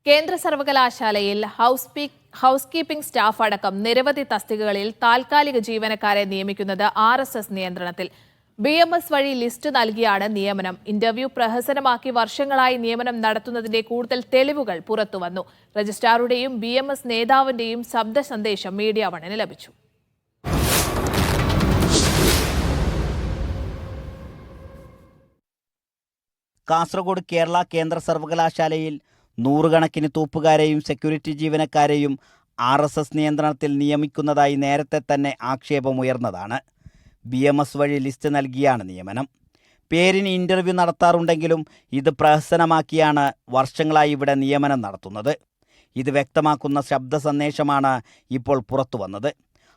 കേന്ദ്ര സർവകലാശാലയിൽ house keeping staff അടക്കം നിരവധി തസ്തികകളിൽ താൽക്കാലിക ജീവനക്കാരെ നിയമിക്കുന്നത് RSS നിയന്ത്രണത്തിൽ. BMS വഴി ലിസ്റ്റ് നൽകിയാണ് നിയമനം. ഇന്റർവ്യൂ പ്രഹസനമാക്കി വർഷങ്ങളായി നിയമനം നടത്തുന്നതിന്റെ കൂടുതൽ തെളിവുകൾ പുറത്തുവന്നു. രജിസ്ട്രാറുടെയും BMS നേതാവിന്റെയും ശബ്ദ സന്ദേശം മീഡിയ വണ്ണിന് ലഭിച്ചു. കാസർഗോഡ് കേരള കേന്ദ്ര സർവകലാശാലയിൽ നൂറുകണക്കിന് തൂപ്പുകാരെയും സെക്യൂരിറ്റി ജീവനക്കാരെയും RSS നിയന്ത്രണത്തിൽ നിയമിക്കുന്നതായി നേരത്തെ തന്നെ ആക്ഷേപമുയർന്നതാണ്. BMS വഴി ലിസ്റ്റ് നൽകിയാണ് നിയമനം. പേരിന് ഇൻ്റർവ്യൂ നടത്താറുണ്ടെങ്കിലും ഇത് പ്രഹസനമാക്കിയാണ് വർഷങ്ങളായി ഇവിടെ നിയമനം നടത്തുന്നത്. ഇത് വ്യക്തമാക്കുന്ന ശബ്ദ സന്ദേശമാണ് ഇപ്പോൾ പുറത്തു വന്നത്.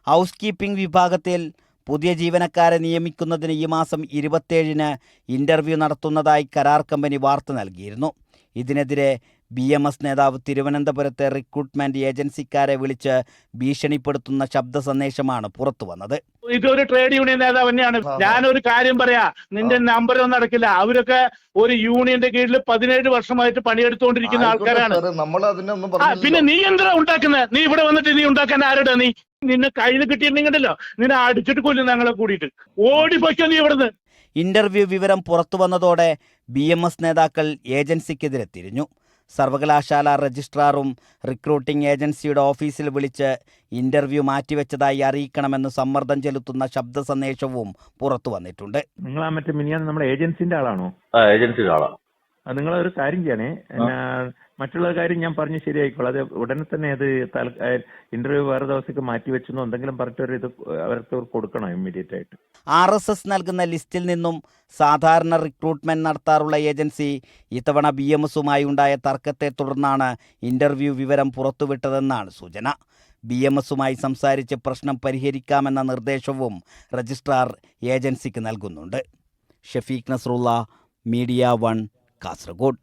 ഹൗസ് കീപ്പിംഗ് വിഭാഗത്തിൽ പുതിയ ജീവനക്കാരെ നിയമിക്കുന്നതിന് ഈ മാസം 27-ന് ഇൻ്റർവ്യൂ നടത്തുന്നതായി കരാർ കമ്പനി വാർത്ത നൽകിയിരുന്നു. ഇതിനെതിരെ BMS നേതാവ് തിരുവനന്തപുരത്തെ റിക്രൂട്ട്മെന്റ് ഏജൻസിക്കാരെ വിളിച്ച് ഭീഷണിപ്പെടുത്തുന്ന ശബ്ദ സന്ദേശമാണ് പുറത്തു വന്നത്. ഇതൊരു ട്രേഡ് യൂണിയൻ നേതാവ് തന്നെയാണ്. ഞാനൊരു കാര്യം പറയാ, നിന്റെ നമ്പരൊന്നും നടക്കില്ല. അവരൊക്കെ ഒരു യൂണിയന്റെ കീഴിൽ 17 വർഷമായിട്ട് പണിയെടുത്തുകൊണ്ടിരിക്കുന്ന ആൾക്കാരാണ്. പിന്നെ നീ എന്താ ഉണ്ടാക്കുന്നത്? നീ ഇവിടെ വന്നിട്ട് നീ ഉണ്ടാക്കാൻ ആരുടെ? നീ നിന്നെ കയ്യിൽ കിട്ടിയിട്ടുണ്ടെങ്കിലോ നിന്നെ അടിച്ചിട്ട് കൊല്ലും ഞങ്ങളെ കൂടിയിട്ട്. ഓടിപ്പോയ്ക്കോ നീ ഇവിടുന്ന്. ഇന്റർവ്യൂ വിവരം പുറത്തു വന്നതോടെ BMS നേതാക്കൾ ഏജൻസിക്കെതിരെ തിരിഞ്ഞു. സർവകലാശാല രജിസ്ട്രാറും റിക്രൂട്ടിംഗ് ഏജൻസിയുടെ ഓഫീസിൽ വിളിച്ച് ഇന്റർവ്യൂ മാറ്റിവെച്ചതായി അറിയിക്കണമെന്ന് സമ്മർദ്ദം ചെലുത്തുന്ന ശബ്ദ സന്ദേശവും പുറത്തു വന്നിട്ടുണ്ട്. നിങ്ങൾ ആ മറ്റേ മിനിയാന്ന് നമ്മുടെ ഏജൻസിന്റെ ആളാണോ? ഏജൻസിയുടെ ആളാണ്. നിങ്ങളൊരു കാര്യം ചെയ്യണേ, മറ്റുള്ള കാര്യം ഞാൻ പറഞ്ഞ് ശരിയായിക്കോളാം. അത് ഉടനെ തന്നെ അത് ഇന്റർവ്യൂ വേറെ ദിവസത്തേക്ക് മാറ്റിവെച്ചെന്നോ എന്തെങ്കിലും പറഞ്ഞിട്ട് ഇത് അവർക്ക് കൊടുക്കണം ഇമ്മീഡിയറ്റ് ആയിട്ട്. RSS നൽകുന്ന ലിസ്റ്റിൽ നിന്നും സാധാരണ റിക്രൂട്ട്മെന്റ് നടത്താറുള്ള ഏജൻസി ഇത്തവണ BMSുമായി ഉണ്ടായ തർക്കത്തെ തുടർന്നാണ് ഇന്റർവ്യൂ വിവരം പുറത്തുവിട്ടതെന്നാണ് സൂചന. BMSുമായി സംസാരിച്ച് പ്രശ്നം പരിഹരിക്കാമെന്ന നിർദ്ദേശവും രജിസ്ട്രാർ ഏജൻസിക്ക് നൽകുന്നുണ്ട്. ഷഫീഖ് നസ്രുള്ള, മീഡിയ 1, കാസർഗോഡ്.